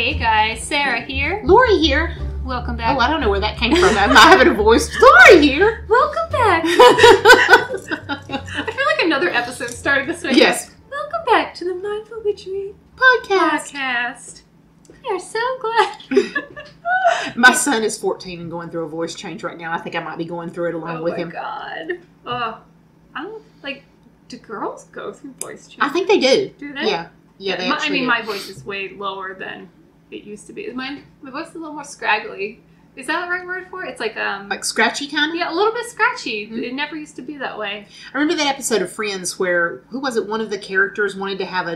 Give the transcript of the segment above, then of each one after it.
Hey guys, Sarah here. Lori here. Welcome back. Oh, I don't know where that came from. I'm not having a voice. Lori here. Welcome back. I feel like another episode started this way. Yes. Welcome back to the Mindful Witchery Podcast. We are so glad. My son is 14 and going through a voice change right now. I think I might be going through it along with him. Oh my god. Oh, I don't like. Do girls go through voice change? I think they do. Do they? Yeah. Yeah, they actually do. My voice is way lower than it used to be. My voice is a little more scraggly. Is that the right word for it? It's like scratchy kind of? Yeah, a little bit scratchy. Mm-hmm. It never used to be that way. I remember that episode of Friends where, who was it? One of the characters wanted to have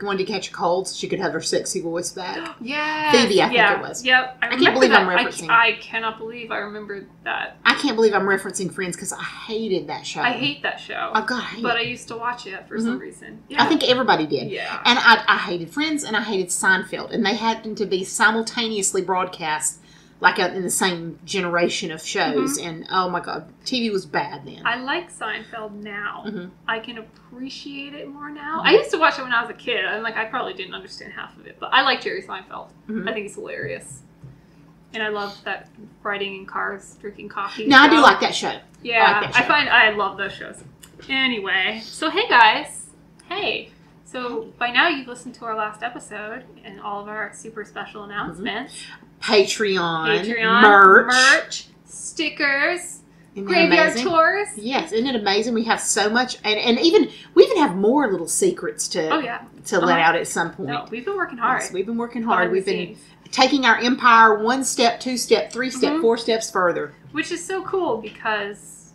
wanted to catch a cold so she could have her sexy voice back. Yeah. Phoebe, I think it was. Yep. I can't believe I'm referencing. I cannot believe I remembered that. I can't believe I'm referencing Friends because I hated that show. I hate that show. Oh, God, I hate it. But I used to watch it for some reason. Yeah. I think everybody did. Yeah. And I hated Friends and I hated Seinfeld. And they happened to be simultaneously broadcast like in the same generation of shows. And oh my God, TV was bad then. I like Seinfeld now. Mm-hmm. I can appreciate it more now. I used to watch it when I was a kid. And I probably didn't understand half of it. But I like Jerry Seinfeld. I think he's hilarious. And I love that riding in cars, drinking coffee. No, I do like that show. Yeah, I love those shows. Anyway, so hey guys. Hey. So by now you've listened to our last episode and all of our super special announcements. Patreon, merch, stickers, isn't graveyard amazing? tours. Yes, isn't it amazing? We have so much, and we even have more little secrets to let out at some point. No, we've been working hard. Yes, we've been working hard. We've been taking our empire 1 step, 2 step, 3 step, 4 steps further. Which is so cool because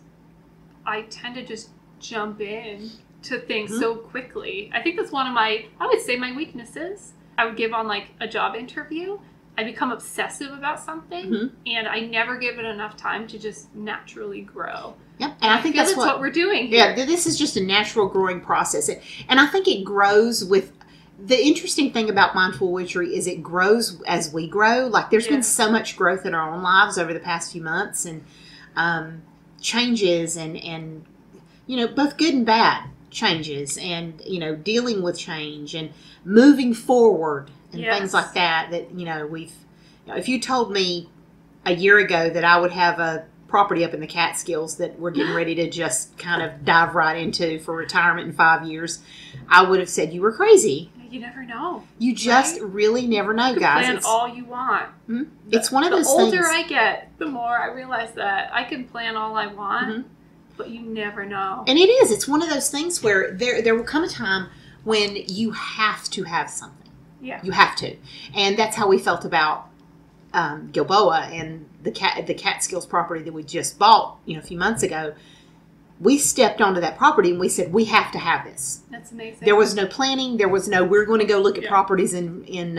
I tend to just jump in to things so quickly. I think that's one of my weaknesses. I would give on a job interview. I become obsessive about something, and I never give it enough time to just naturally grow. Yep, and I think that's what we're doing here. Yeah, this is just a natural growing process. And I think it grows with... The interesting thing about Mindful Witchery is it grows as we grow. There's been so much growth in our own lives over the past few months, and changes, and both good and bad changes, and dealing with change and moving forward and things like that we've if you told me a year ago that I would have a property up in the Catskills that we're getting ready to just kind of dive right into for retirement in 5 years, I would have said you were crazy. You never know. You just really never know, guys. Plan all you want. It's one of those things. The older I get, the more I realize that I can plan all I want, but you never know. And it is. It's one of those things where there will come a time when you have to have something. Yeah. You have to. And that's how we felt about Gilboa and the Catskills property that we just bought a few months ago. We stepped onto that property and we said, we have to have this. That's amazing. There was no planning. There was no, we're going to go look at properties in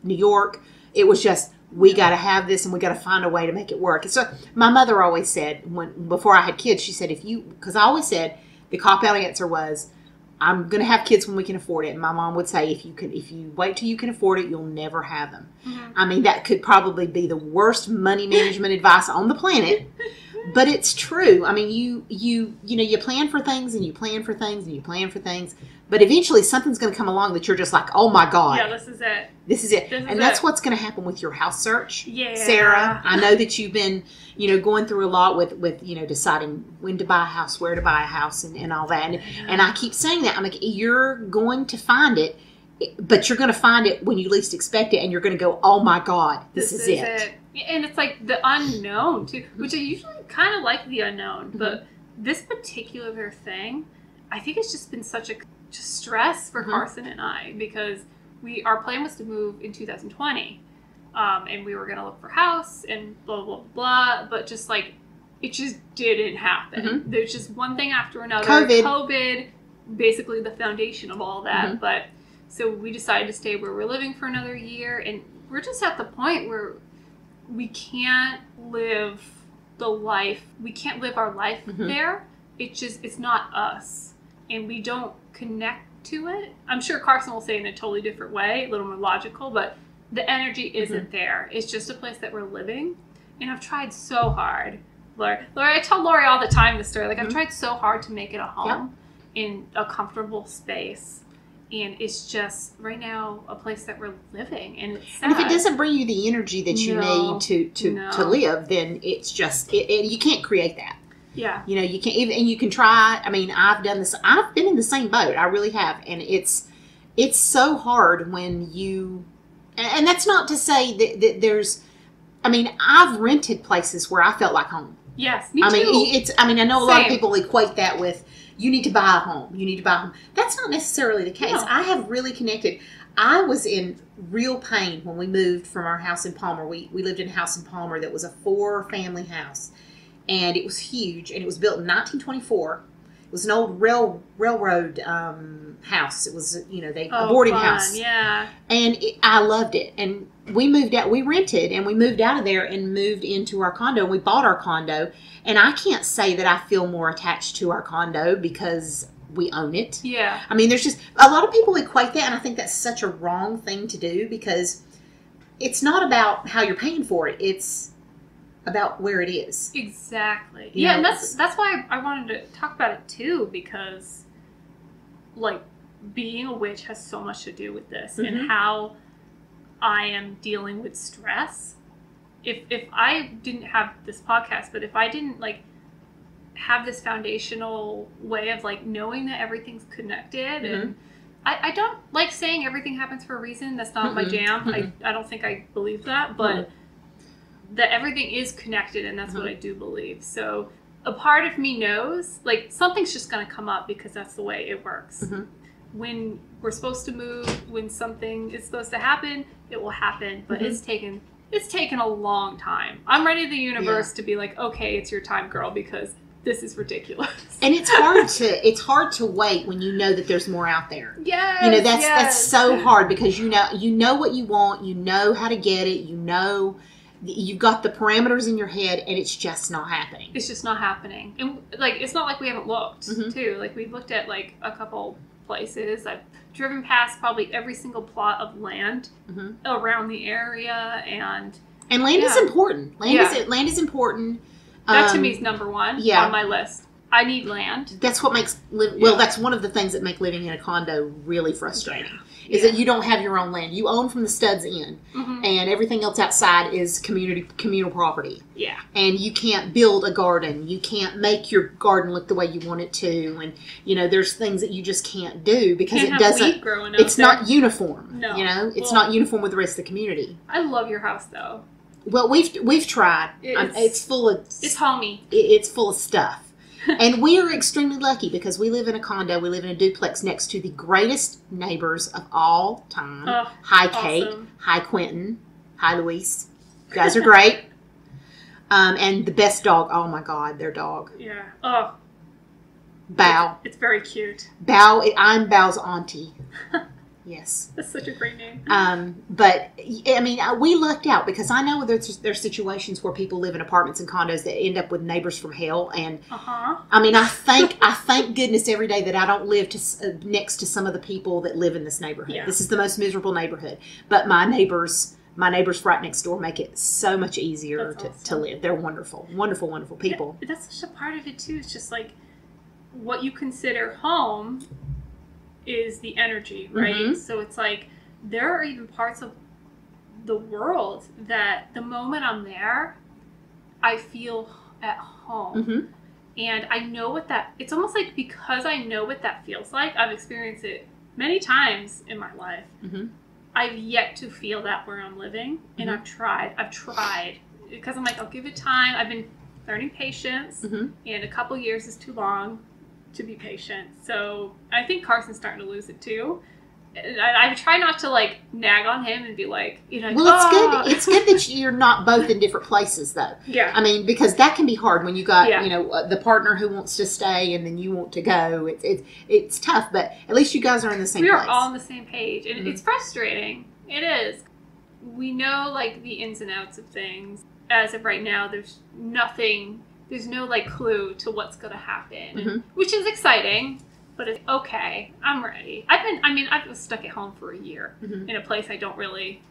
New York. It was just, we got to have this and we got to find a way to make it work. And so my mother always said, before I had kids, she said, because I always said the cop-out answer was, I'm going to have kids when we can afford it. And my mom would say, if you wait till you can afford it, you'll never have them. I mean, that could probably be the worst money management advice on the planet. But it's true. I mean, you plan for things and you plan for things and you plan for things. But eventually something's going to come along that you're just like, oh my God. Yeah, this is it. This is it. And that's what's going to happen with your house search. Yeah. Sarah, I know that you've been, going through a lot with deciding when to buy a house, where to buy a house and all that. And I keep saying that. I'm like, you're going to find it, but you're going to find it when you least expect it. And you're going to go, oh my God, this is it. And it's like the unknown too, which I usually kind of like the unknown, but this particular thing, I think it's just been such a stress for Carson and I, because our plan was to move in 2020, and we were going to look for a house and blah, blah, blah, but it just didn't happen. There's just one thing after another. COVID, basically the foundation of all that, but so we decided to stay where we're living for another year, and we're just at the point where we can't live our life there. It's not us. And we don't connect to it. I'm sure Carson will say it in a totally different way, a little more logical, but the energy isn't there. It's just a place that we're living. And I've tried so hard. Lori, I tell Lori all the time this story. I've tried so hard to make it a home in a comfortable space. And it's just right now a place that we're living, and it's sad. And if it doesn't a place that we're living, and it's sad. And if it doesn't bring you the energy that you need to live, then it's just you can't create that. Yeah. You know, you can't even, and you can try. I mean, I've done this. I've been in the same boat. I really have, and it's so hard when you. And that's not to say that there's. I mean, I've rented places where I felt like home. Yes, me too. I mean, I know a lot of people equate that with you need to buy a home. You need to buy a home. That's not necessarily the case. No. I have really connected. I was in real pain when we moved from our house in Palmer. We lived in a house in Palmer that was a 4-family house, and it was huge, and it was built in 1924. It was an old railroad house. It was, a boarding house. Yeah. And I loved it. And we moved out. We rented, and we moved out of there and moved into our condo. And we bought our condo. And I can't say that I feel more attached to our condo because we own it. Yeah. I mean, there's just a lot of people equate that, and I think that's such a wrong thing to do because it's not about how you're paying for it. It's about where it is. Exactly. Yeah, and that's why I wanted to talk about it too, because like being a witch has so much to do with this and how I am dealing with stress. If I didn't have this podcast, but if I didn't like have this foundational way of like knowing that everything's connected and I don't like saying everything happens for a reason. That's not my jam. I don't think I believe that, but that everything is connected, and that's what I do believe. So a part of me knows, like, something's just going to come up because that's the way it works. When we're supposed to move, when something is supposed to happen, it will happen. But it's taken a long time. I'm ready to the universe to be like, okay, it's your time, girl, because this is ridiculous. And it's hard to wait when you know that there's more out there. Yes, that's so hard because you know what you want, you know how to get it, you've got the parameters in your head, and it's just not happening. It's just not happening. And, like, it's not like we haven't looked, too. Like, we've looked at, like, a couple places. I've driven past probably every single plot of land around the area, and land is important. Land is important. That, to me, is number one on my list. I need land. That's what makes that's one of the things that make living in a condo really frustrating. Is that you don't have your own land. You own from the studs in, and everything else outside is communal property. Yeah. And you can't build a garden. You can't make your garden look the way you want it to, and there's things that you just can't do because it doesn't. It's not uniform. No. It's not uniform with the rest of the community. I love your house though. Well, we've tried. It's full of. It's homey. It's full of stuff. And we are extremely lucky because we live in a condo. We live in a duplex next to the greatest neighbors of all time. Hi, Kate. Awesome. Hi, Quentin. Hi, Luis. You guys are great. And the best dog. Oh, my God, their dog. Yeah. Oh. Bao. It's very cute. Bao. I'm Bao's auntie. Yes. That's such a great name. But, I mean, we lucked out because I know there's situations where people live in apartments and condos that end up with neighbors from hell. And, I mean, I thank goodness every day that I don't live next to some of the people that live in this neighborhood. Yeah. This is the most miserable neighborhood. But my neighbors right next door make it so much easier to live. They're wonderful, wonderful, wonderful people. Yeah, that's such a part of it, too. It's just like what you consider home is the energy, right? So it's like there are even parts of the world that the moment I'm there, I feel at home. And I know what it's almost like because I know what that feels like, I've experienced it many times in my life. I've yet to feel that where I'm living, and I've tried because I'm like, I'll give it time. I've been learning patience, and a couple years is too long to be patient. So I think Carson's starting to lose it too. I try not to like nag on him and be like, well, it's good. It's good that you're not both in different places, though. Yeah. I mean, because that can be hard when you got the partner who wants to stay and then you want to go. It's tough, but at least you guys are in the same place. We are all on the same page, and it's frustrating. It is. We know like the ins and outs of things. As of right now, there's nothing. There's no, like, clue to what's going to happen, which is exciting, but it's okay. I'm ready. I've been stuck at home for a year in a place I don't really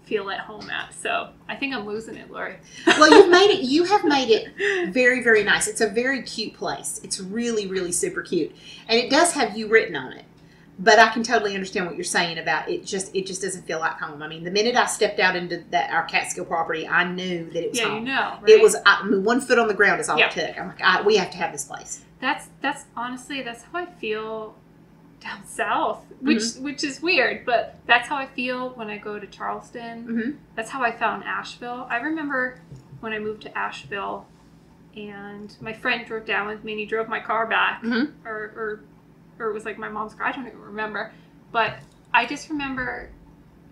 feel at home at, so I think I'm losing it, Lori. Well, you have made it very, very nice. It's a very cute place. It's really, really super cute, and it does have you written on it. But I can totally understand what you're saying about it. It just doesn't feel like home. I mean, the minute I stepped out into our Catskill property, I knew that it was home. Yeah, you know, right? It was. I mean, 1 foot on the ground is all it took. I'm like, we have to have this place. That's honestly, that's how I feel down south, which is weird, but that's how I feel when I go to Charleston. Mm-hmm. That's how I found Asheville. I remember when I moved to Asheville, and my friend drove down with me, and he drove my car back, or it was like my mom's car. I don't even remember, but I just remember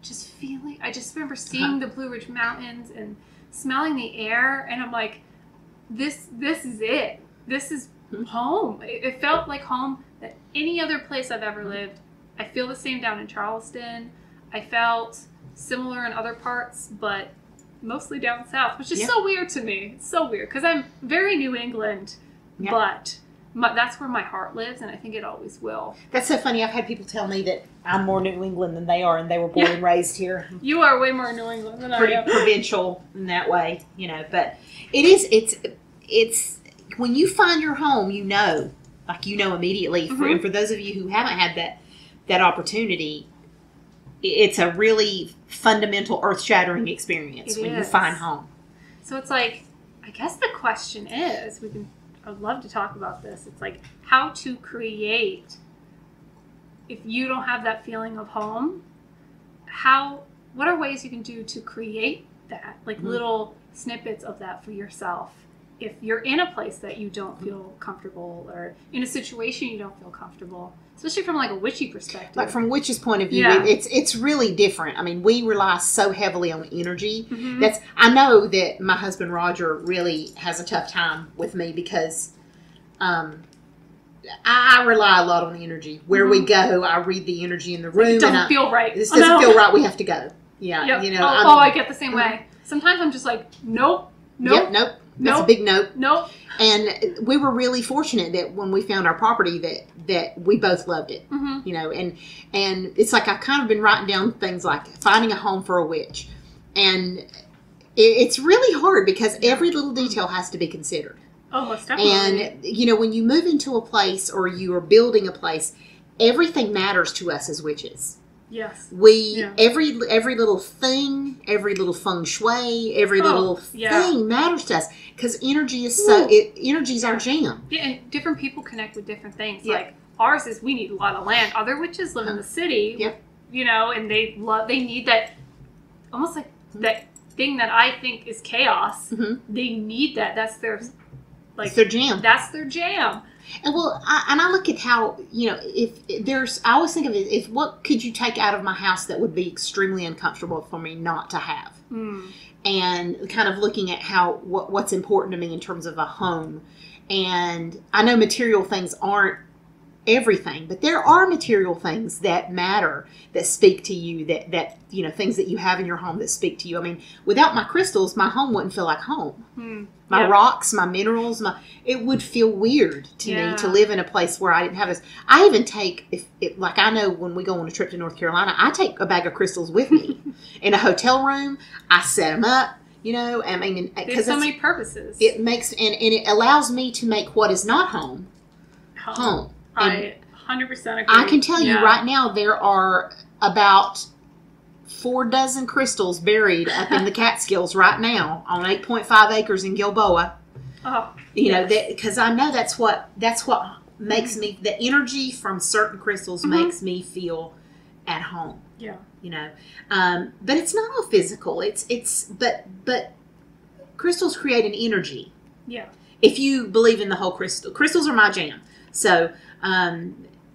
seeing the Blue Ridge Mountains and smelling the air, and I'm like, this is it. This is home. It felt like home at any other place I've ever lived. I feel the same down in Charleston. I felt similar in other parts, but mostly down south, which is so weird to me. It's so weird because I'm very New England, but that's where my heart lives, and I think it always will. That's so funny. I've had people tell me that I'm more New England than they are, and they were born and raised here. You are way more New England than I am. Pretty provincial in that way, you know. But it's when you find your home, you know immediately. And for those of you who haven't had that opportunity, it's a really fundamental, earth-shattering experience when you find home. So it's like, I guess the question is, I'd love to talk about this. It's like how to create, if you don't have that feeling of home, what are ways you can do to create that? Like little snippets of that for yourself. If you're in a place that you don't feel comfortable, or in a situation you don't feel comfortable, especially from like a witchy perspective. Like from witch's point of view, it's really different. I mean, we rely so heavily on energy. I know that my husband Roger really has a tough time with me because I rely a lot on energy. Where we go, I read the energy in the room. It doesn't feel right. This doesn't feel right. We have to go. Yeah, you know. I get the same way. Sometimes I'm just like, nope. Yep, nope. That's a big nope. Nope. And we were really fortunate that when we found our property that we both loved it. You know, and it's like I've kind of been writing down things like finding a home for a witch. And it's really hard because every little detail has to be considered. Oh, most definitely. And, you know, when you move into a place or you are building a place, everything matters to us as witches. Yes. Every little thing, every little feng shui, every little thing matters to us because energy is energy's our jam. Yeah, and different people connect with different things. Yeah. Like ours is we need a lot of land. Other witches live in the city, you know, and they need that, almost like that thing that I think is chaos. They need that. That's their, like, it's their jam. That's their jam. And I look at how, you know, I always think of it, if what could you take out of my house that would be extremely uncomfortable for me not to have? And kind of looking at what's important to me in terms of a home. And I know material things aren't everything, but there are material things that matter, that speak to you, that you know, things that you have in your home that speak to you. I mean, without my crystals, my home wouldn't feel like home. My rocks, my minerals, it would feel weird to me to live in a place where I didn't have this. I even take, like I know when we go on a trip to North Carolina, I take a bag of crystals with me. In a hotel room, I set them up, you know, I mean, there's so many purposes. It makes, and it allows me to make what is not home. I 100% agree. I can tell you right now there are about 4 dozen crystals buried up in the Catskills right now on 8.5 acres in Gilboa. You know, because I know that's what makes me, the energy from certain crystals makes me feel at home. Yeah. You know, but it's not all physical. But crystals create an energy. Yeah. If you believe in the whole crystals are my jam. So,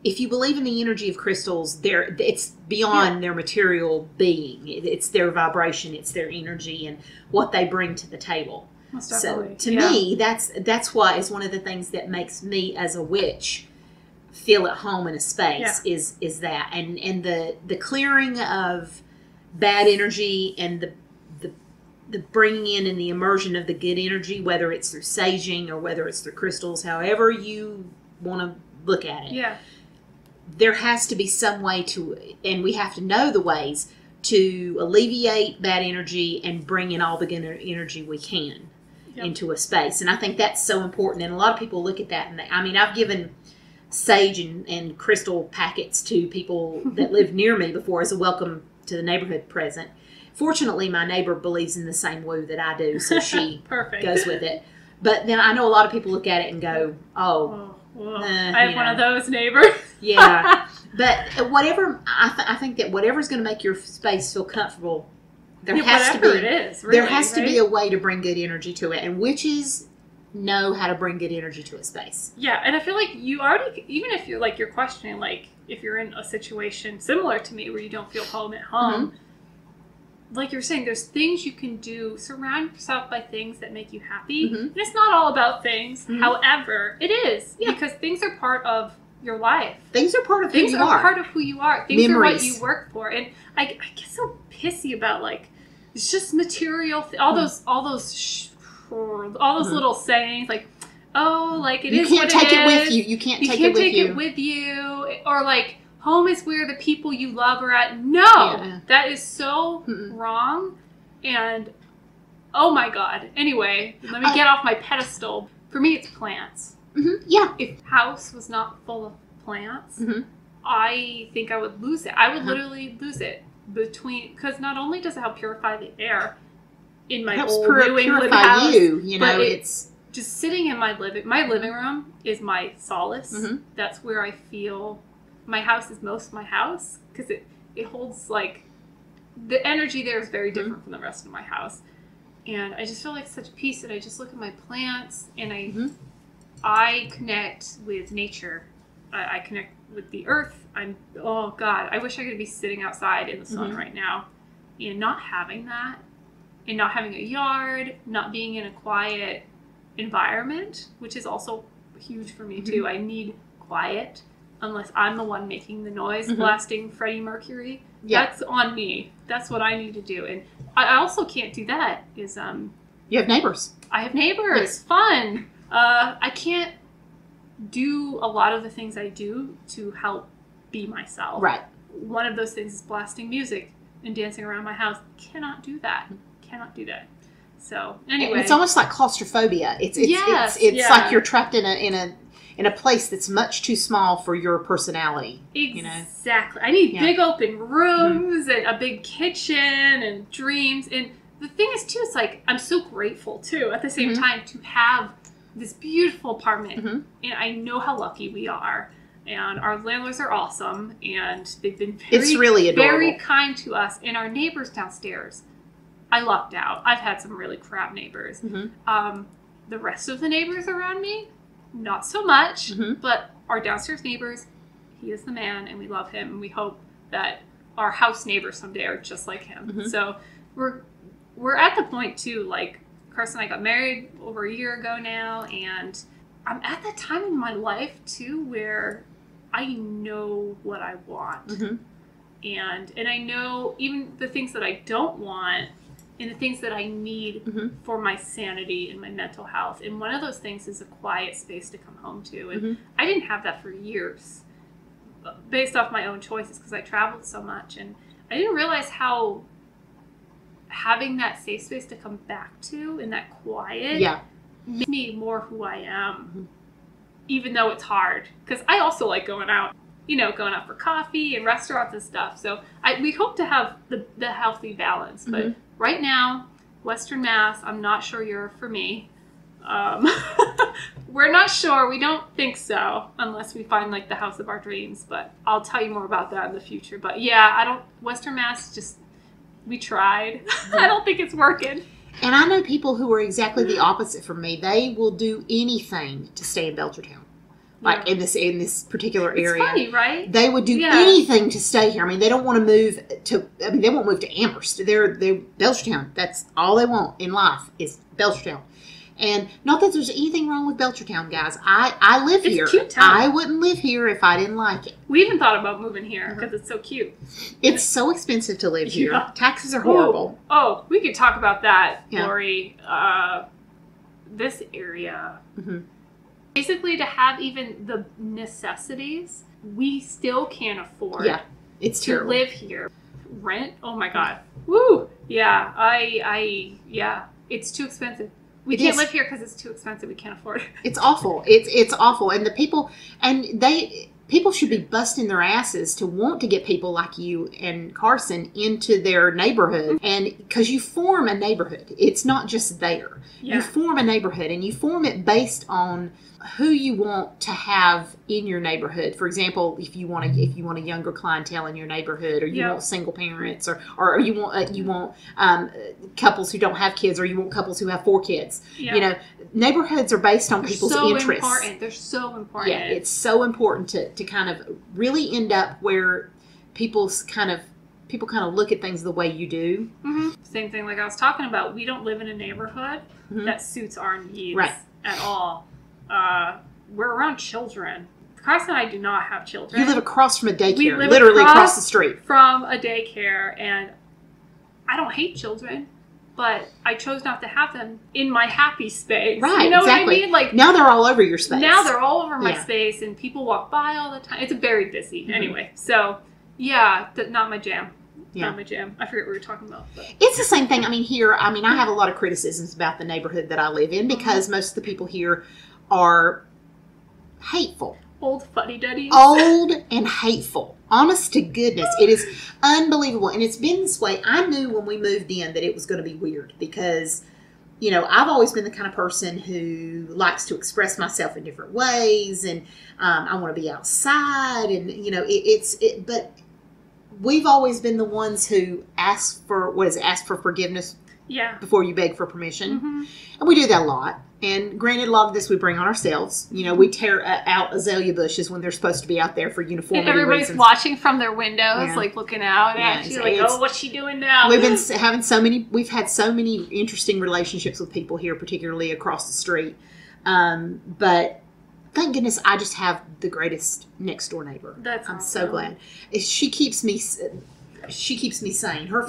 if you believe in the energy of crystals, it's beyond their material being. It's their vibration, it's their energy, and what they bring to the table. Most definitely. So, to me, that's what is one of the things that makes me as a witch feel at home in a space is that, and the clearing of bad energy and the bringing in and the immersion of the good energy, whether it's through saging or whether it's through crystals, however you want to look at it. Yeah. There has to be some way and we have to know the ways to alleviate bad energy and bring in all the good energy we can into a space. And I think that's so important. And a lot of people look at that and I've given sage and crystal packets to people that live near me before as a welcome to the neighborhood present. Fortunately, my neighbor believes in the same woo that I do, so she goes with it. But then I know a lot of people look at it and go, oh, I have one of those neighbors. Yeah. But whatever, I think that whatever's going to make your space feel comfortable, there has to be a way to bring good energy to it. And witches know how to bring good energy to a space. Yeah, and I feel like you already, even if you're like, you're questioning, like, if you're in a situation similar to me where you don't feel home at home, like you're saying, there's things you can do. Surround yourself by things that make you happy. And it's not all about things. However, it is. Yeah. Because things are part of your life. Things are part of who you are. Things are part of who you are. Things are what you work for. And I get so pissy about, like, it's just material, all those little sayings, like, oh, like, it is what it is. You can't take it with you. You can't take it with you. Or, like, home is where the people you love are at. No, that is so wrong. And, oh my God. Anyway, let me get off my pedestal. For me, it's plants. Yeah. If the house was not full of plants, I think I would lose it. I would literally lose it because not only does it help purify the air in my old New England house, but it's just sitting in my living room is my solace. That's where I feel my house is most my house, because it holds, like, the energy there is very different from the rest of my house. And I just feel like such peace, and I just look at my plants, and I connect with nature. I connect with the earth. Oh God, I wish I could be sitting outside in the sun right now, and not having that, and not having a yard, not being in a quiet environment, which is also huge for me too. I need quiet, unless I'm the one making the noise, blasting Freddie Mercury. That's on me. That's what I need to do. And I also can't do that. You have neighbors. I have neighbors. Yes. Fun. I can't do a lot of the things I do to help be myself. Right. One of those things is blasting music and dancing around my house. Cannot do that. So anyway, it's almost like claustrophobia. It's like you're trapped in a place that's much too small for your personality. Exactly. I need big open rooms and a big kitchen and dreams. And the thing is too, it's like I'm so grateful too at the same time to have this beautiful apartment, and I know how lucky we are, and our landlords are awesome, and they've been very kind to us, and our neighbors downstairs, I lucked out. I've had some really crap neighbors. The rest of the neighbors around me, not so much, but our downstairs neighbors, he is the man, and we love him, and we hope that our house neighbors someday are just like him. So we're at the point too, like, Carson and I got married over a year ago now, and I'm at that time in my life too where I know what I want, and I know even the things that I don't want and the things that I need for my sanity and my mental health. And one of those things is a quiet space to come home to, and I didn't have that for years based off my own choices because I traveled so much, and I didn't realize how having that safe space to come back to and that quiet made me more who I am, even though it's hard. Because I also like going out for coffee and restaurants and stuff. So we hope to have the healthy balance. But right now, Western Mass, I'm not sure you're for me. We're not sure. We don't think so unless we find, like, the house of our dreams. But I'll tell you more about that in the future. But yeah, Western Mass just... We tried. I don't think it's working. And I know people who are exactly the opposite from me. They will do anything to stay in Belchertown. Like in this particular area. It's funny, right? They would do anything to stay here. I mean, they don't want to move to, they won't move to Amherst. They're Belchertown. That's all they want in life is Belchertown. And not that there's anything wrong with Belchertown, guys. I live here. It's a cute town. I wouldn't live here if I didn't like it. We even thought about moving here because it's so cute. It's so expensive to live here. Taxes are horrible. Oh, we could talk about that, Lori. This area. Basically, to have even the necessities, we still can't afford it's to terrible. Live here. Rent? Oh my God. Woo! Yeah, it's too expensive. We can't live here because it's too expensive. We can't afford it. It's awful. It's awful. And the people, people should be busting their asses to want to get people like you and Carson into their neighborhood. And because you form a neighborhood, it's not just there. Yeah. You form a neighborhood, and you form it based on who you want to have in your neighborhood. For example, if you want a younger clientele in your neighborhood, or you want single parents, or you want couples who don't have kids, or you want couples who have 4 kids. Yeah. You know, neighborhoods are based on people's interests. Important. They're so important. Yeah, it's so important to kind of really end up where people kind of look at things the way you do. Mm-hmm. Same thing like I was talking about. We don't live in a neighborhood that suits our needs at all. We're around children. Carson and I do not have children. You live across from a daycare, literally across the street. From a daycare, and I don't hate children, but I chose not to have them in my happy space. Right, you know exactly. what I mean? Like, now they're all over your space. Now they're all over my space, and people walk by all the time. It's very busy. Mm-hmm. Anyway, so, yeah, not my jam. Yeah. Not my jam. I forget what we were talking about. But. It's the same thing. I mean, here, I have a lot of criticisms about the neighborhood that I live in, because most of the people here are hateful. Old fuddy-duddies. Old and hateful. Honest to goodness. It is unbelievable. And it's been this way. I knew when we moved in that it was going to be weird, because, you know, I've always been the kind of person who likes to express myself in different ways, and I want to be outside, and, you know, but we've always been the ones who ask for forgiveness before you beg for permission. Mm-hmm. And we do that a lot. And granted, a lot of this we bring on ourselves. You know, we tear out azalea bushes when they're supposed to be out there for uniformity and everybody's reasons. Watching from their windows, like looking out at you, like, oh, what's she doing now? We've had so many interesting relationships with people here, particularly across the street. But thank goodness I just have the greatest next door neighbor. I'm so glad. She keeps me sane. Her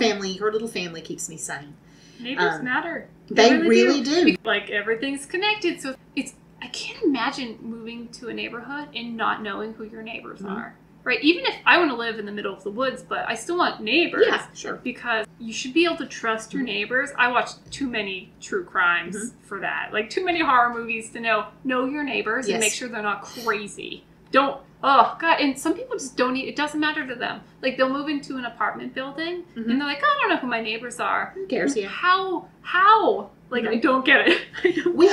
little family keeps me sane. Neighbors matter. They really do. Like, everything's connected. So I can't imagine moving to a neighborhood and not knowing who your neighbors are. Right? Even if I want to live in the middle of the woods, but I still want neighbors. Yeah, sure. Because you should be able to trust your neighbors. I watch too many true crimes for that. Like, too many horror movies to know your neighbors and make sure they're not crazy. Oh, God. And some people just don't it doesn't matter to them. Like, they'll move into an apartment building, and they're like, I don't know who my neighbors are. Who cares? Yeah. How? Like, I don't get it. We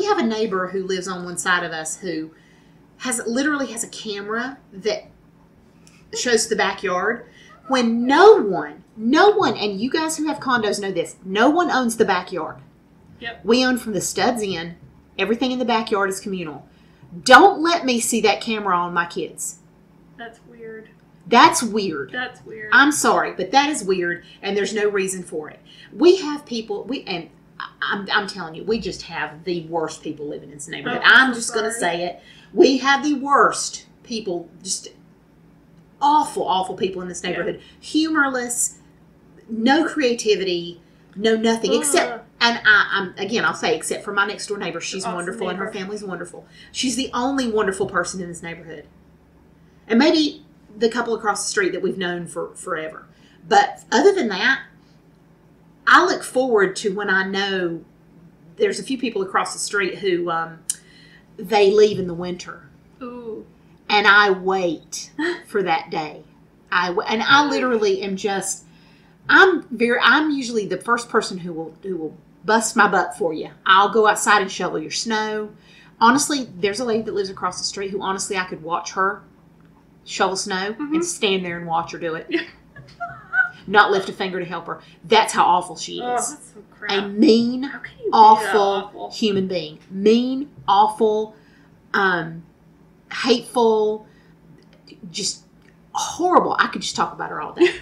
have a neighbor who lives on one side of us who literally has a camera that shows the backyard, when no one, and you guys who have condos know this, no one owns the backyard. Yep. We own from the studs in. Everything in the backyard is communal. Don't let me see that camera on my kids. That's weird. That's weird. That's weird. I'm sorry, but that is weird, and there's no reason for it. We have people, and I'm telling you, we just have the worst people living in this neighborhood. I'm just going to say it. We have the worst people, just awful, awful people in this neighborhood. Yeah. Humorless, no creativity, no nothing, except... And I'll say, except for my next door neighbor, she's awesome wonderful, and her family's wonderful. She's the only wonderful person in this neighborhood. And maybe the couple across the street that we've known for forever. But other than that, I look forward to when I know there's a few people across the street who they leave in the winter. Ooh. And I wait for that day. I literally am just... I'm usually the first person who will bust my butt for you. I'll go outside and shovel your snow. Honestly, there's a lady that lives across the street who, honestly, I could watch her shovel snow and stand there and watch her do it. Not lift a finger to help her. That's how awful she is. Oh, that's so crap. A mean, awful human being. Mean, awful, hateful, just horrible. I could just talk about her all day.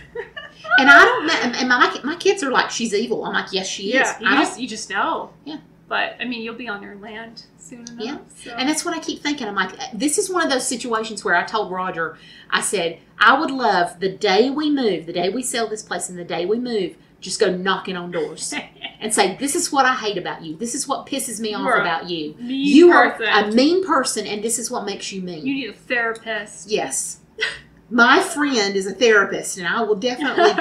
And I don't know. And my kids are like, she's evil. I'm like, yes, she is. You just know. Yeah. But, I mean, you'll be on your land soon enough. Yeah. So. And that's what I keep thinking. I'm like, this is one of those situations where I told Roger, I said, I would love the day we move, the day we sell this place, and the day we move, just go knocking on doors and say, this is what I hate about you. This is what pisses me off about you. You are a mean person, and this is what makes you mean. You need a therapist. Yes. My friend is a therapist, and I will definitely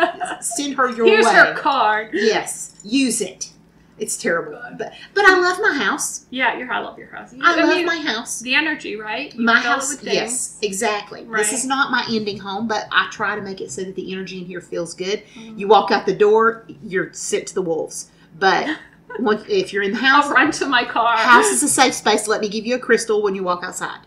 send her your way. Here's her card. Yes. Use it. It's terrible. But I love my house. Yeah, I love your house. I love my house. The energy, right? You my house, yes, exactly. Right. This is not my ending home, but I try to make it so that the energy in here feels good. You walk out the door, you're sick to the wolves. But if you're in the house, I'll run to my car. House is a safe space. Let me give you a crystal when you walk outside.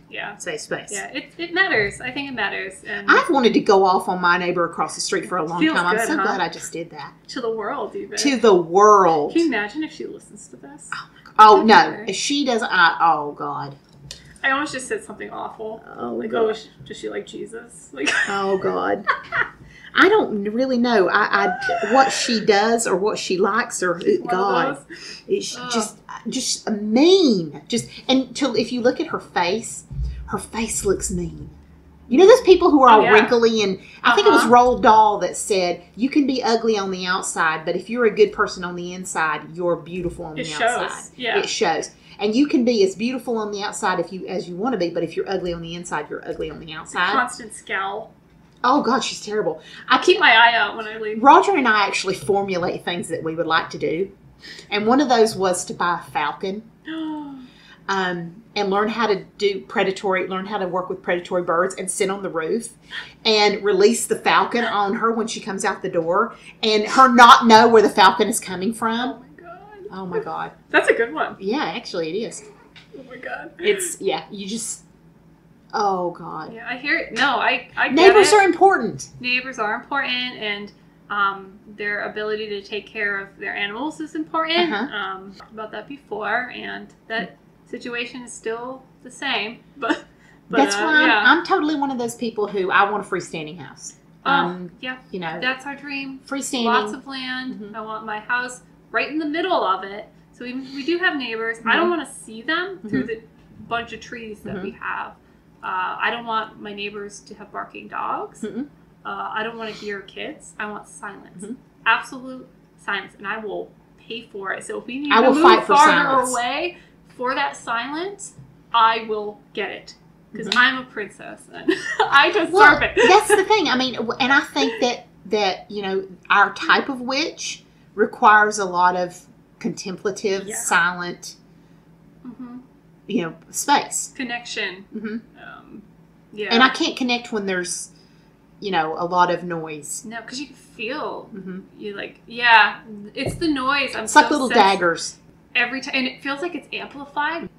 Yeah. Safe space. Yeah, it matters. I think it matters. And I've wanted to go off on my neighbor across the street for a long time. I'm so glad I just did that. To the world, even. To the world. Can you imagine if she listens to this? Oh, my God. Oh no. If she doesn't, oh, God. I almost just said something awful. Oh, like, God. does she like Jesus? Like, oh, God. I don't really know what she does or what she likes or God. It's just mean. Until if you look at her face looks mean. You know those people who are all wrinkly and I think it was Roald Dahl that said you can be ugly on the outside, but if you're a good person on the inside, you're beautiful on the outside. Yeah. It shows. And you can be as beautiful on the outside as you want to be, but if you're ugly on the inside, you're ugly on the outside. Constant scowl. Oh, God, she's terrible. I keep my eye out when I leave. Roger and I actually formulate things that we would like to do. And one of those was to buy a falcon. And learn how to learn how to work with predatory birds and sit on the roof and release the falcon on her when she comes out the door and her not know where the falcon is coming from. Oh, my God. Oh, my God. That's a good one. Yeah, actually it is. Oh, my God. You just... Oh, God. Yeah, I hear it. No, I get Neighbors it. are important. Neighbors are important, and their ability to take care of their animals is important. Talked about that before, and that situation is still the same. But that's why I'm totally one of those people who I want a freestanding house. Yeah. You know, that's our dream. Freestanding. Lots of land. I want my house right in the middle of it. So even if we do have neighbors, I don't want to see them through the bunch of trees that we have. I don't want my neighbors to have barking dogs. I don't want to hear kids. I want silence. Absolute silence. And I will pay for it. So if we need to move farther away for that silence, I will get it. Because I'm a princess and I deserve it. That's the thing. I mean, and I think that, you know, our type of witch requires a lot of contemplative, silent, you know, space. Connection. And I can't connect when there's, you know, a lot of noise. No, because you can feel, you like, it's the noise. It's like little daggers. Every time, and it feels like it's amplified.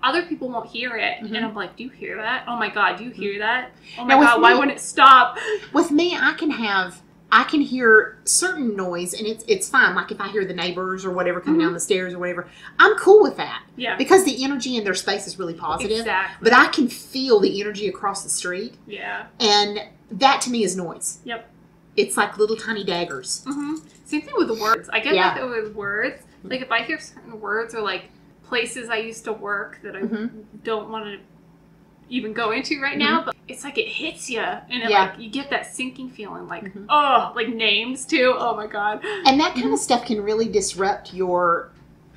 Other people won't hear it, and I'm like, do you hear that? Oh my God, do you hear that? Oh my God, why wouldn't it stop? With me, I can hear certain noise, and it's fine. Like if I hear the neighbors or whatever coming down the stairs or whatever, I'm cool with that. Yeah. Because the energy in their space is really positive. Exactly. But I can feel the energy across the street. Yeah. And that to me is noise. Yep. It's like little tiny daggers. Same thing with words. I get like that with words. Like if I hear certain words or like places I used to work that I don't want to even go into right now, but it's like it hits you and it like you get that sinking feeling like like names too. Oh my God. And that kind of stuff can really disrupt your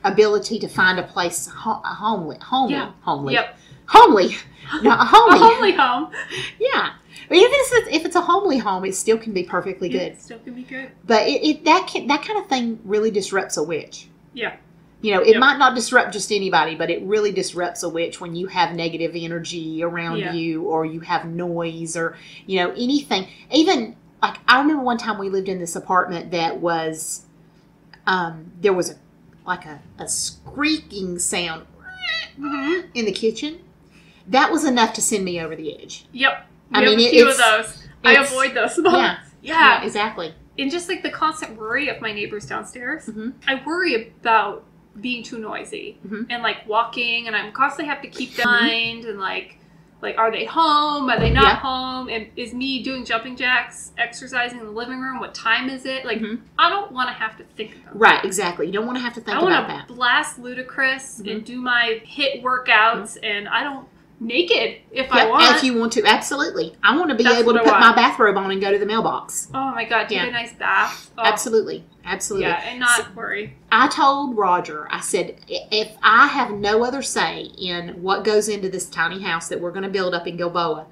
ability to find a place homely. Yep. Homely. No, a homely. A homely home. Yeah. But if it's a homely home, it still can be perfectly good. It still can be good. But that kind of thing really disrupts a witch. Yeah. You know, it might not disrupt just anybody, but it really disrupts a witch when you have negative energy around you or you have noise or, you know, anything. Even, like, I remember one time we lived in this apartment that was, there was a squeaking sound in the kitchen. That was enough to send me over the edge. Yep. I mean, a few of those. I avoid those moments. Yeah, exactly. And just like the constant worry of my neighbors downstairs, I worry about being too noisy and like walking, and I'm constantly have to keep them in mind and like are they home? Are they not home? And is me doing jumping jacks, exercising in the living room? What time is it? Like I don't want to have to think about that. Right, exactly. You don't want to have to think about that. I want to blast Ludacris and do my HIIT workouts, and I don't. Naked if I want. If you want to, absolutely. I want to be able to put my bathrobe on and go to the mailbox. Oh my God, take a nice bath. Oh. Absolutely. Yeah, and not worry. I told Roger, I said, if I have no other say in what goes into this tiny house that we're going to build up in Gilboa,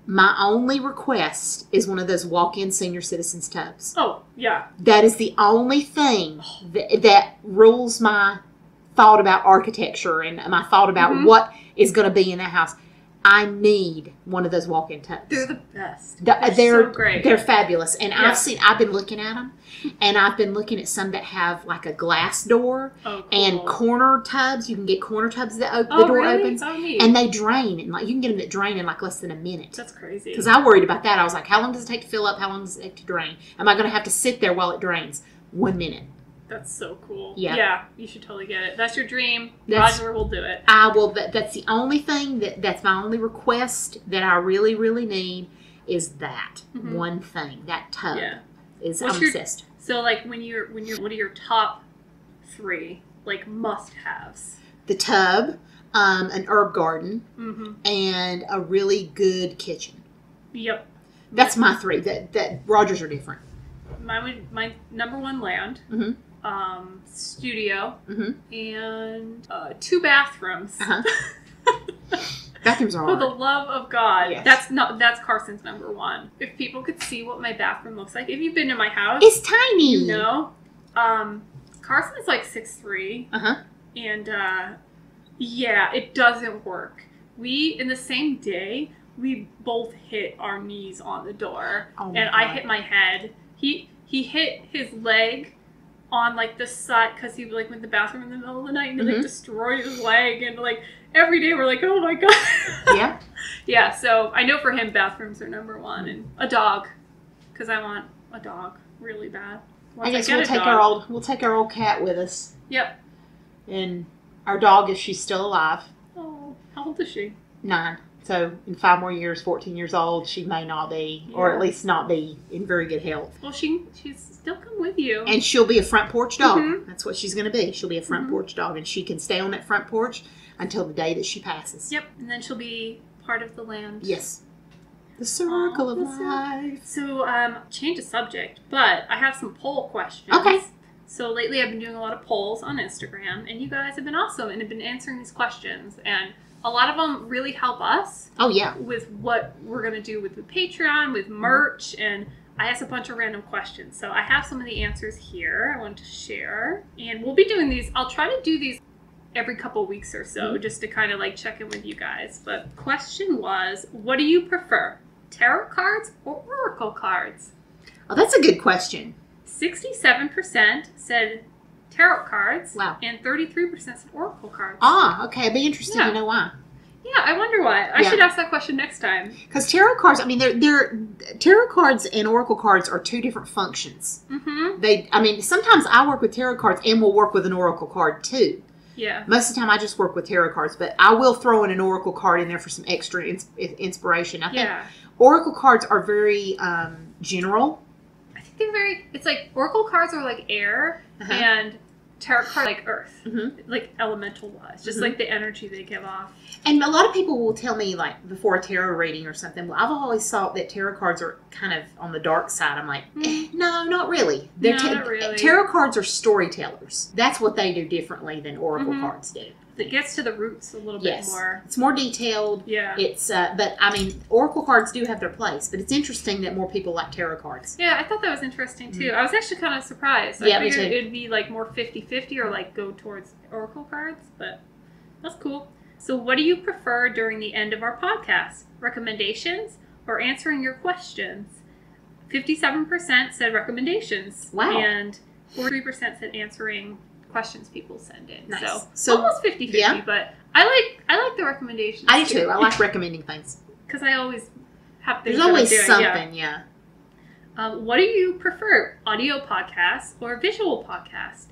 My only request is one of those walk-in senior citizens tubs. Oh, yeah. That is the only thing that rules my thought about architecture and my thought about what is going to be in that house. I need one of those walk-in tubs. They're the best. They're so great. They're fabulous. And I've been looking at them, and I've been looking at some that have like a glass door and corner tubs. You can get corner tubs that the door opens. Oh, neat. And they drain. And like you can get them that drain in like less than a minute. That's crazy. Because I worried about that. I was like, how long does it take to fill up? How long does it take to drain? Am I going to have to sit there while it drains? 1 minute. That's so cool. Yeah. Yeah, you should totally get it. That's your dream. Roger will do it. I will. That's the only thing that's my only request that I really, really need is that one thing. That tub is I'm obsessed. So like when you're what are your top 3 like must-haves? The tub, an herb garden, and a really good kitchen. Yep. That's my 3. That Roger's are different. My number 1 land. Studio, and 2 bathrooms. Bathrooms are hard. For the love of God, yes. That's Carson's number 1. If people could see what my bathroom looks like, if you've been to my house, it's tiny. You know, Carson is like 6'3", and it doesn't work. We in the same day we both hit our knees on the door, and I hit my head. He hit his leg on like the side because he like went to the bathroom in the middle of the night and like destroyed his leg, and like every day we're like, oh my God. Yeah. So I know for him bathrooms are number 1, and a dog because I want a dog really bad. I guess we'll take our old cat with us. Yep. And our dog, if she's still alive. Oh, how old is she? 9. So in 5 more years, 14 years old, she may not be, or at least not be in very good health. Well, she's still come with you. And she'll be a front porch dog. That's what she's going to be. She'll be a front porch dog, and she can stay on that front porch until the day that she passes. Yep, and then she'll be part of the land. Yes. The circle of life. So, change the subject, but I have some poll questions. Okay. So lately I've been doing a lot of polls on Instagram, and you guys have been awesome and have been answering these questions, and a lot of them really help us. Oh, yeah. With what we're going to do with the Patreon, with merch, and I asked a bunch of random questions. So I have some of the answers here I want to share. And we'll be doing these. I'll try to do these every couple weeks or so, just to kind of like check in with you guys. But question was, what do you prefer? Tarot cards or oracle cards? Oh, that's a good question. 67% said tarot cards. Wow. And 33% said oracle cards. Ah, okay. I'd be interested to know why. Yeah, I wonder why. I should ask that question next time. Because tarot cards, I mean, they're tarot cards and oracle cards are 2 different functions. Sometimes I work with tarot cards and will work with an oracle card too. Yeah. Most of the time I just work with tarot cards, but I will throw in an oracle card in there for some extra inspiration. I think oracle cards are very general. I think they're it's like oracle cards are like air and tarot cards like earth, like elemental wise, just like the energy they give off. And a lot of people will tell me, like, before a tarot reading or something, well, I've always thought that tarot cards are kind of on the dark side. I'm like, no, not really. Not really. Tarot cards are storytellers. That's what they do differently than oracle cards do. It gets to the roots a little bit more. It's more detailed. Yeah. It's, but, I mean, oracle cards do have their place, but it's interesting that more people like tarot cards. Yeah, I thought that was interesting, too. I was actually kind of surprised. I figured it'd be, like, more 50-50 or, like, go towards oracle cards, but that's cool. So what do you prefer during the end of our podcast? Recommendations or answering your questions? 57% said recommendations. Wow. And 43% said answering questions people send in. Nice. So almost 50-50, but I like the recommendations. I do too. I like recommending things. Because I always have things. There's always something, what do you prefer? Audio podcast or visual podcast?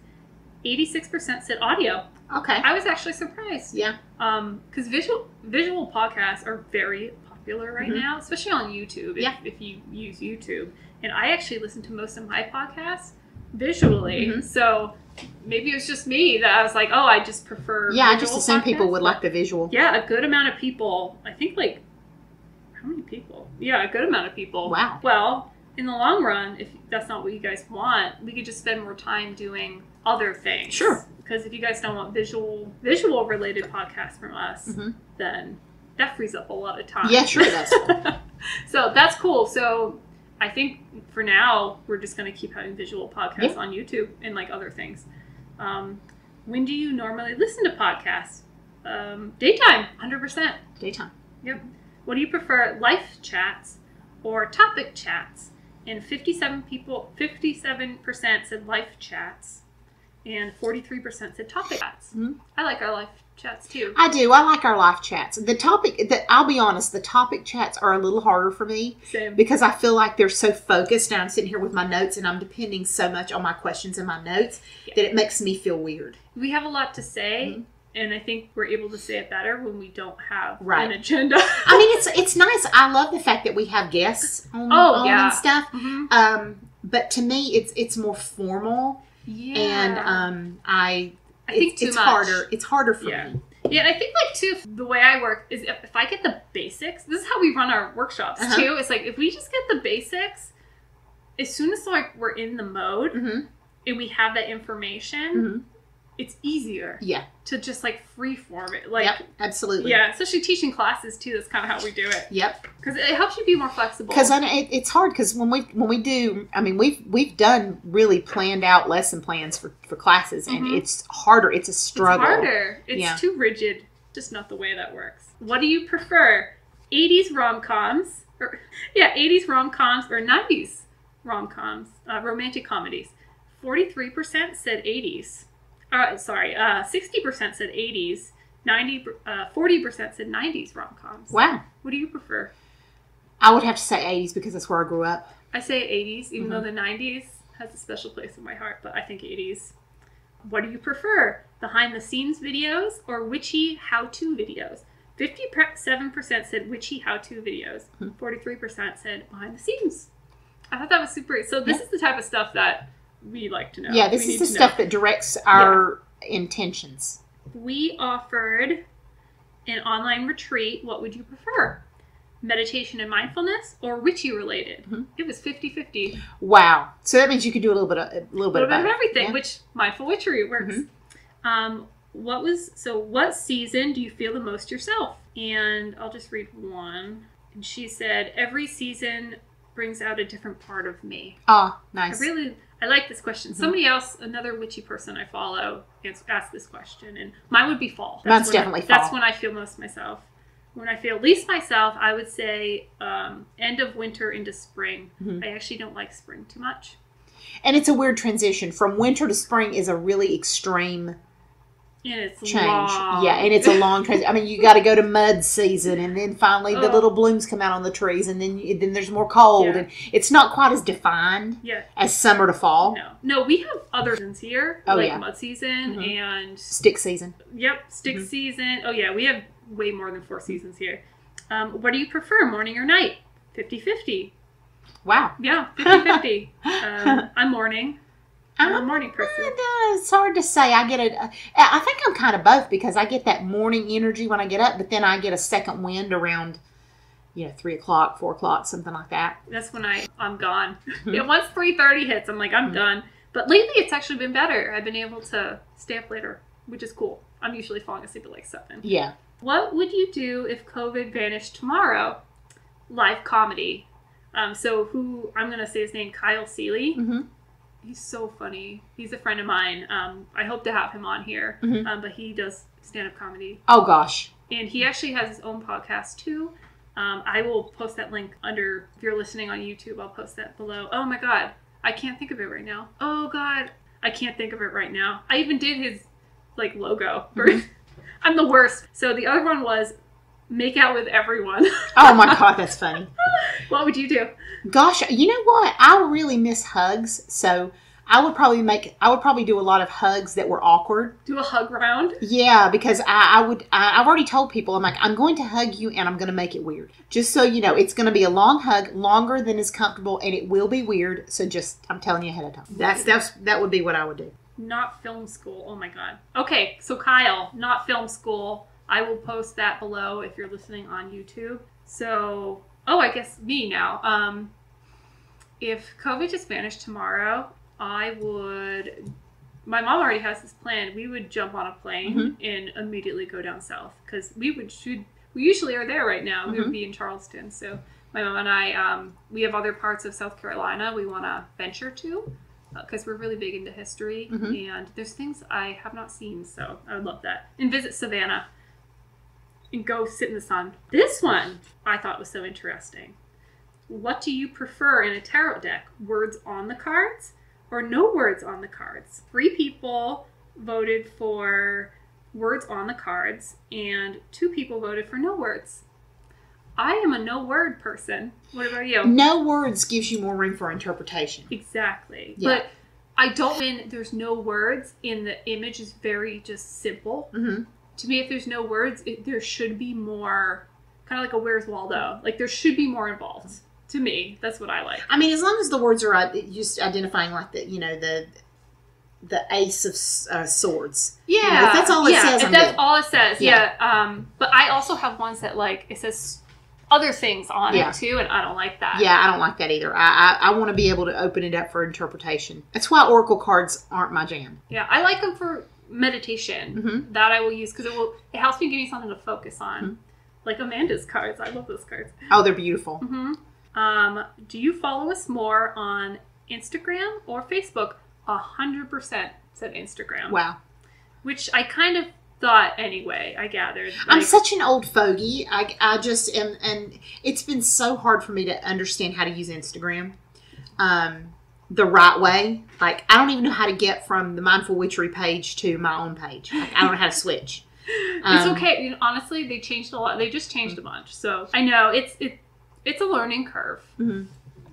86% said audio. Okay. I was actually surprised. Yeah. Because visual podcasts are very popular right now, especially on YouTube. If you use YouTube, and I actually listen to most of my podcasts visually. So maybe it was just me that I was like, oh, I just prefer. Yeah, I just assumed people would like the visual. Yeah, a good amount of people. I think like how many people? Yeah, a good amount of people. Wow. Well, in the long run, if that's not what you guys want, we could just spend more time doing other things. Sure. Because if you guys don't want visual related podcasts from us, then that frees up a lot of time. Yeah, sure it does. So that's cool. So I think for now, we're just going to keep having visual podcasts on YouTube and like other things. When do you normally listen to podcasts? Daytime, 100%. Daytime. Yep. What do you prefer, life chats or topic chats? And 57% said life chats, and 43% said topic chats. Mm-hmm. I like our life chats too. I do. I like our live chats. I'll be honest, the topic chats are a little harder for me. Same. Because I feel like they're so focused, and I'm sitting here with my notes, and I'm depending so much on my questions and my notes that it makes me feel weird. We have a lot to say, and I think we're able to say it better when we don't have an agenda. I mean, it's nice. I love the fact that we have guests on and stuff. Mm-hmm. But to me, it's more formal. Yeah. And I think it's harder. It's harder for me. Yeah, and I think like too, the way I work is if I get the basics. This is how we run our workshops too. It's like if we just get the basics, as soon as like we're in the mode and we have that information, it's easier. Yeah. To just like freeform it. Like, yep, absolutely. Yeah, especially teaching classes too. That's kind of how we do it. Yep. Because it helps you be more flexible. Because it's hard because when we do, I mean, we've done really planned out lesson plans for classes, and it's harder. It's a struggle. It's harder. It's too rigid. Just not the way that works. What do you prefer? 80s rom-coms? 80s rom-coms or 90s rom-coms? Romantic comedies. 43% said 80s. 60% said 80s. 40% said 90s rom-coms. Wow. What do you prefer? I would have to say 80s because that's where I grew up. I say 80s, even though the 90s has a special place in my heart, but I think 80s. What do you prefer? Behind-the-scenes videos or witchy how-to videos? 57% said witchy how-to videos. 43% said behind-the-scenes. I thought that was super. So this is the type of stuff that we like to know. Yeah, this is the stuff that directs our intentions. We offered an online retreat. What would you prefer? Meditation and mindfulness or witchy related? It was 50-50. Wow. So that means you could do a little bit of everything, which mindful witchery works. What season do you feel the most yourself? And I'll just read one. And she said, every season brings out a different part of me. Oh, nice. I like this question. Somebody else, another witchy person I follow, asked this question, and mine would be fall. Mine's definitely fall. That's when I feel most myself. When I feel least myself, I would say end of winter into spring. I actually don't like spring too much. And it's a weird transition. From winter to spring is a really extreme change. Long. Yeah, and it's a long transition. I mean, you got to go to mud season, and then finally the little blooms come out on the trees, and then there's more cold, and it's not quite as defined as summer to fall. No, we have other seasons here, mud season and stick season. Yep, stick season. Oh yeah, we have way more than 4 seasons here. What do you prefer, morning or night? 50-50. Wow. Yeah, 50-50. I'm morning. I'm a morning person. It's hard to say. I think I'm kind of both because I get that morning energy when I get up, but then I get a second wind around, 3 o'clock, 4 o'clock, something like that. That's when I'm gone. Once 3:30 hits, I'm like, I'm done. But lately it's actually been better. I've been able to stay up later, which is cool. I'm usually falling asleep at like 7. Yeah. What would you do if COVID vanished tomorrow? Live comedy. I'm going to say his name, Kyle Seeley. He's so funny. He's a friend of mine. I hope to have him on here. But he does stand-up comedy. Oh, gosh. And he actually has his own podcast, too. I will post that link under, if you're listening on YouTube, I'll post that below. Oh, my God. I can't think of it right now. Oh, God. I can't think of it right now. I even did his, logo. I'm the worst. So the other one was make out with everyone. Oh, my God. That's funny. What would you do? Gosh, you know what? I really miss hugs, so I would probably do a lot of hugs that were awkward. Do a hug round? Yeah, because I've already told people, I'm going to hug you and I'm going to make it weird. Just so you know, it's going to be a long hug, longer than is comfortable, and it will be weird, so I'm telling you ahead of time. That would be what I would do. Not film school. Oh my God. Okay, so Kyle, not film school. I will post that below if you're listening on YouTube. So... I guess me now. If COVID just vanished tomorrow, my mom already has this plan. We would jump on a plane and immediately go down south because we we usually are there right now. We would be in Charleston. So my mom and I, we have other parts of South Carolina we want to venture to because we're really big into history. And there's things I have not seen. So I would love that. And visit Savannah and go sit in the sun. This one I thought was so interesting. What do you prefer in a tarot deck? Words on the cards or no words on the cards? 3 people voted for words on the cards and 2 people voted for no words. I am a no word person. What about you? No words gives you more room for interpretation. Exactly. Yeah. But I don't when there's no words and the image is very just simple. To me, if there's no words, there should be more, kind of like a Where's Waldo. Like there should be more involved. To me, that's what I like. I mean, as long as the words are just identifying like the ace of swords. Yeah. If that's all it says, if that's all it says, but I also have ones that like, it says other things on it too, and I don't like that. Yeah, I don't like that either. I want to be able to open it up for interpretation. That's why oracle cards aren't my jam. Yeah, I like them for meditation. That I will use because it helps me give me something to focus on. Like Amanda's cards. I love those cards. Oh, they're beautiful. Do you follow us more on Instagram or Facebook? 100% said Instagram. Wow. Which I kind of thought anyway, I gathered. Like, I'm such an old fogey. I just am, and it's been so hard for me to understand how to use Instagram the right way. Like, I don't even know how to get from the Mindful Witchery page to my own page. Like, I don't know how to switch. It's okay. You know, honestly, they changed a lot. They just changed a bunch. So I know it's a learning curve.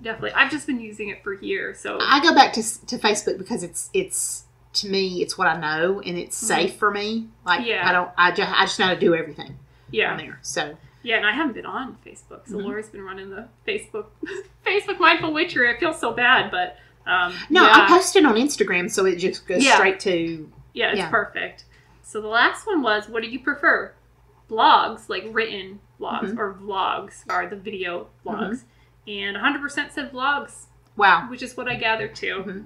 Definitely. I've just been using it for years. So I go back to Facebook because it's to me, it's what I know and it's safe for me. Like I just know how to do everything on there. So yeah, and I haven't been on Facebook. So Laura's been running the Facebook Mindful Witchery. I feel so bad, but I posted on Instagram, so it just goes straight to it's perfect. So the last one was, what do you prefer? Blogs, like written blogs, or vlogs, are the video vlogs. And 100% said vlogs. Wow. Which is what I gathered too.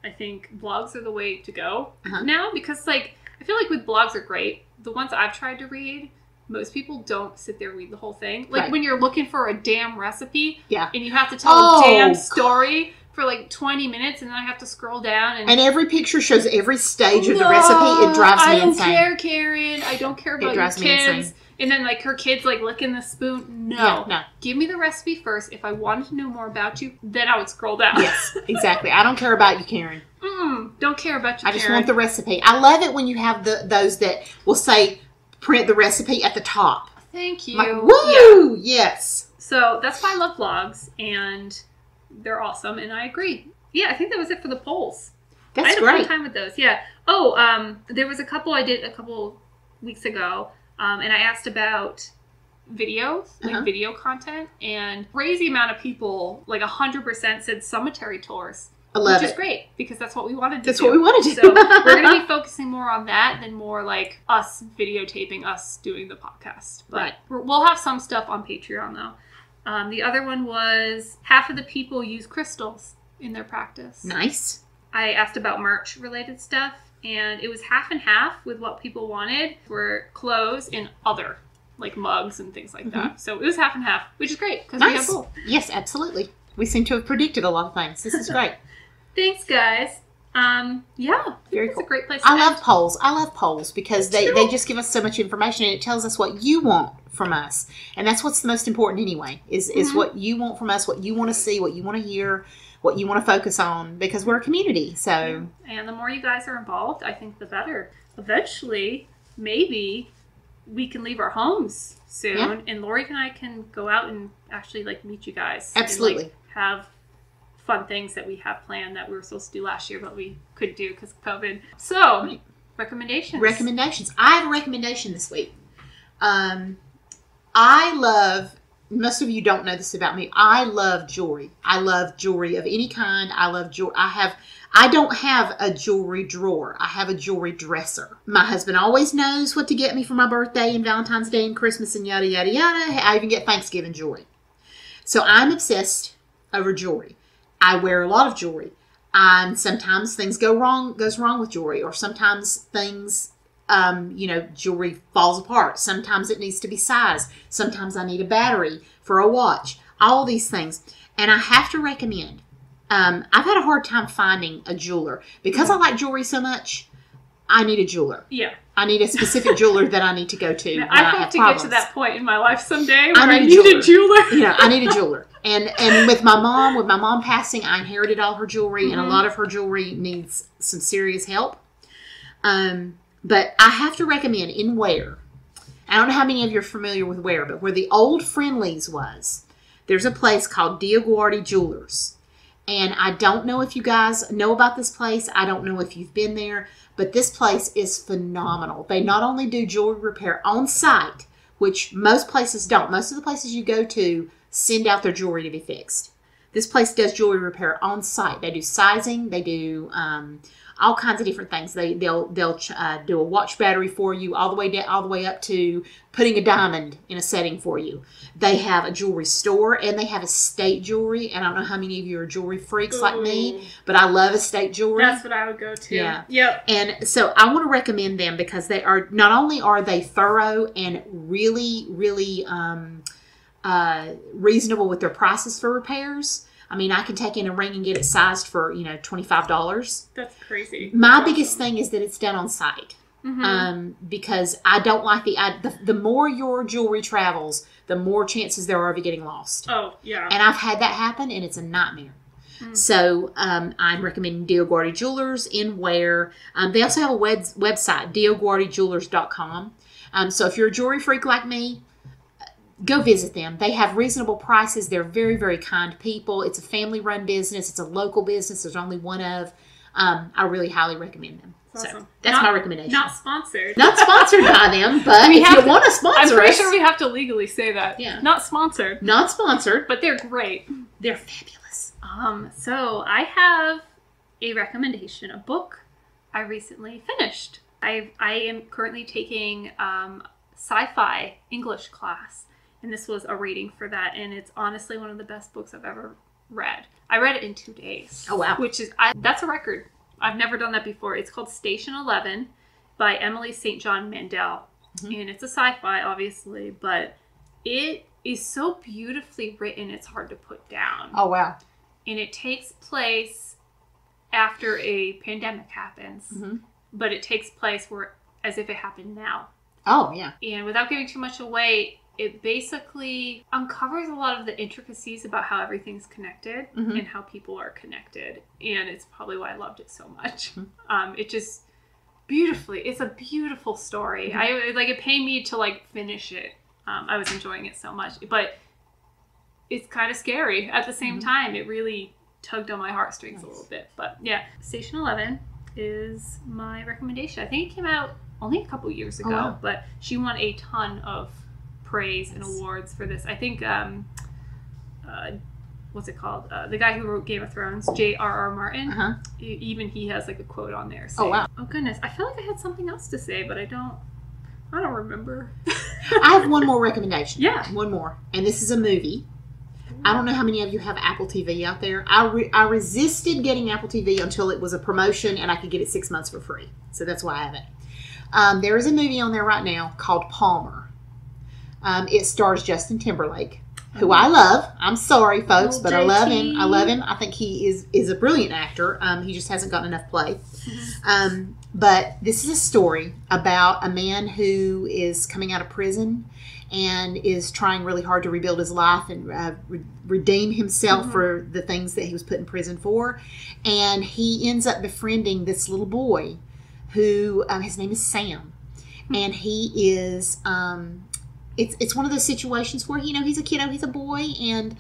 I think blogs are the way to go now because, like, I feel like with blogs are great. The ones I've tried to read, most people don't sit there and read the whole thing. Like when you're looking for a damn recipe and you have to tell a damn story for like 20 minutes and then I have to scroll down. And every picture shows every stage of the recipe. It drives me insane. I don't care, Karen. I don't care about your kids. And then, like, her kid's, like, licking the spoon. No. Give me the recipe first. If I wanted to know more about you, then I would scroll down. Yes, exactly. I don't care about you, Karen. Don't care about you, Karen. I just want the recipe. I love it when you have those that will say, print the recipe at the top. Thank you. I'm like, woo! Yeah. Yes. So, that's why I love vlogs. And they're awesome. And I agree. Yeah, I think that was it for the polls. That's great. I had a fun time with those. Yeah. Oh, there was a couple I did a couple weeks ago. And I asked about videos, like video content, and crazy amount of people, like 100% said cemetery tours. I love it. Which is great, because that's what we wanted to do. That's what we wanted to do. So we're going to be focusing more on that than more like us videotaping us doing the podcast. But we'll have some stuff on Patreon, though. The other one was half of the people use crystals in their practice. Nice. I asked about merch-related stuff. And it was half and half with what people wanted were clothes and other, like mugs and things like that. So it was half and half, which is great because we have both. Yes, absolutely. We seem to have predicted a lot of things. This is great. Thanks, guys. Very cool. It's a great place to end. Love polls. I love polls because they just give us so much information and it tells us what you want from us. And that's what's the most important anyway, is what you want from us, what you want to see, what you want to hear, what you want to focus on, because we're a community. So, and the more you guys are involved, I think the better. Eventually, maybe we can leave our homes soon, and Lori and I can go out and actually like meet you guys. Absolutely, and, like, have fun things that we have planned that we were supposed to do last year, but we couldn't do because of COVID. So, recommendations. I have a recommendation this week. I love. Most of you don't know this about me. I love jewelry. I love jewelry of any kind. I love jewelry. I don't have a jewelry drawer. I have a jewelry dresser. My husband always knows what to get me for my birthday and Valentine's Day and Christmas and yada, yada, yada. I even get Thanksgiving jewelry. So I'm obsessed over jewelry. I wear a lot of jewelry. And sometimes things goes wrong with jewelry, or sometimes things jewelry falls apart. Sometimes it needs to be sized. Sometimes I need a battery for a watch. All these things. And I have to recommend, I've had a hard time finding a jeweler. Because I like jewelry so much, I need a jeweler. Yeah. I need a specific jeweler that I need to go to. I have to problems. get to that point in my life someday where I need need a jeweler. I need a jeweler. And with my mom passing, I inherited all her jewelry, and a lot of her jewelry needs some serious help. But I have to recommend in Ware, I don't know how many of you are familiar with Ware, but where the old Friendly's was, there's a place called Diaguardi Jewelers. And I don't know if you guys know about this place. I don't know if you've been there, but this place is phenomenal. They not only do jewelry repair on site, which most places don't. Most of the places you go to send out their jewelry to be fixed. This place does jewelry repair on site. They do sizing. They do all kinds of different things. They'll do a watch battery for you all the way up to putting a diamond in a setting for you. They have a jewelry store, and they have estate jewelry. And I don't know how many of you are jewelry freaks like me, but I love estate jewelry. That's what I would go to. Yeah. Yep. And so I want to recommend them because they are not only are they thorough and really, really reasonable with their prices for repairs. I mean, I can take in a ring and get it sized for, $25. That's crazy. My biggest thing is that it's done on site. Because I don't like the more your jewelry travels, the more chances there are of it getting lost. Oh, yeah. And I've had that happen, and it's a nightmare. So I'm recommending Diaguardi Jewelers in Ware. They also have a website, diaguardijewelers.com. So if you're a jewelry freak like me, go visit them. They have reasonable prices. They're very, very kind people. It's a family-run business. It's a local business. There's only one of. I really highly recommend them. Awesome. So that's my recommendation. Not sponsored. Not sponsored by them, but if you want to sponsor us. I'm pretty sure we have to legally say that. Yeah. Not sponsored. Not sponsored. But they're great. They're fabulous. So I have a recommendation, a book I recently finished. I am currently taking sci-fi English class. And this was a reading for that, and it's honestly one of the best books I've ever read. I read it in 2 days. Oh, wow. That's a record. I've never done that before. It's called Station 11 by Emily St. John Mandel. And it's a sci-fi, obviously, but it is so beautifully written, it's hard to put down. Oh, wow. And it takes place after a pandemic happens, but it takes place as if it happened now. Oh, yeah. And without giving too much away, it basically uncovers a lot of the intricacies about how everything's connected and how people are connected. And it's probably why I loved it so much. It just it's a beautiful story. It pained me to finish it. I was enjoying it so much, but it's kind of scary at the same time. It really tugged on my heartstrings a little bit, but yeah, Station 11 is my recommendation. I think it came out only a couple years ago, but she won a ton of praise and awards for this. I think what's it called, the guy who wrote Game of Thrones, J.R.R. Martin, even he has a quote on there saying, oh goodness, I feel like I had something else to say, but I don't remember. I have one more recommendation. Yeah, one more, and this is a movie. I don't know how many of you have Apple TV out there. I resisted getting Apple TV until it was a promotion and I could get it 6 months for free, so that's why I have it. There is a movie on there right now called Palmer. It stars Justin Timberlake, who I love. I'm sorry, folks, but I love him. I think he is a brilliant actor. He just hasn't gotten enough play. But this is a story about a man who is coming out of prison and is trying really hard to rebuild his life and redeem himself for the things that he was put in prison for. And he ends up befriending this little boy who, his name is Sam. And he is... It's one of those situations where, he's a kiddo, he's a boy, and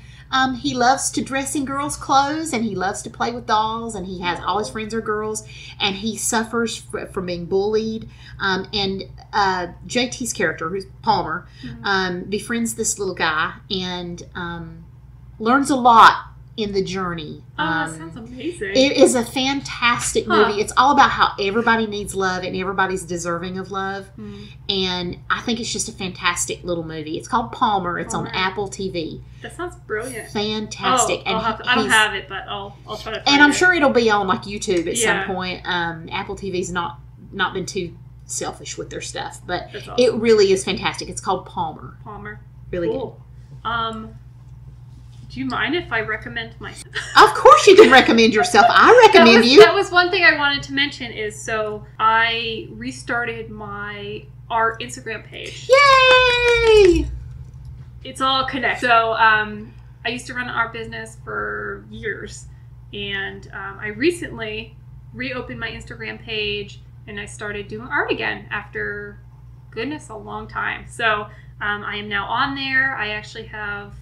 he loves to dress in girls' clothes, and he loves to play with dolls, and he has all his friends are girls, and he suffers from being bullied. And JT's character, who's Palmer, befriends this little guy and learns a lot in the journey. That sounds amazing. It is a fantastic movie. It's all about how everybody needs love and everybody's deserving of love. And I think it's just a fantastic little movie. It's called Palmer. It's on Apple TV. That sounds brilliant. Fantastic. I don't have it, but I'll try to find it. And I'm sure it'll be on YouTube at some point. Apple TV's not been too selfish with their stuff. But That's awesome. it really is fantastic. It's called Palmer. Really cool. Do you mind if I recommend myself? Of course you can recommend yourself. I recommend you. That was one thing I wanted to mention is, so I restarted my art Instagram page. Yay! It's all connected. So I used to run an art business for years, and I recently reopened my Instagram page, and I started doing art again after, goodness, a long time. So I am now on there. I actually have,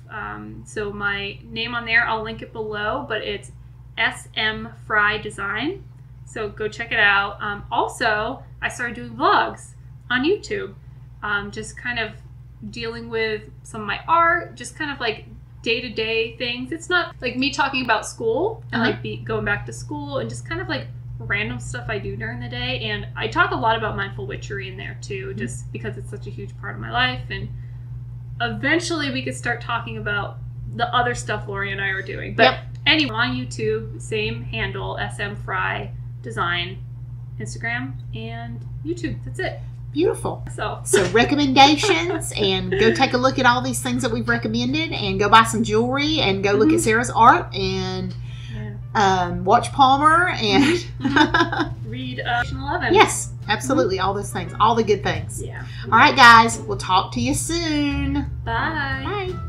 so my name on there, I'll link it below, but it's SM Frye Design. So go check it out. Also, I started doing vlogs on YouTube, just kind of dealing with some of my art, just kind of like day-to-day things. It's not like me talking about school and like going back to school, and just kind of like random stuff I do during the day. And I talk a lot about mindful witchery in there too, just because it's such a huge part of my life. And eventually we could start talking about the other stuff Lori and I are doing. But anyway, on YouTube, same handle, SM Frye Design, Instagram and YouTube. That's it. Beautiful. So recommendations, and go take a look at all these things that we've recommended, and go buy some jewelry, and go look at Sarah's art, and watch Palmer, and read Section 11. Yes, absolutely. All those things, all the good things. Yeah. All right, guys, we'll talk to you soon. Bye. Bye.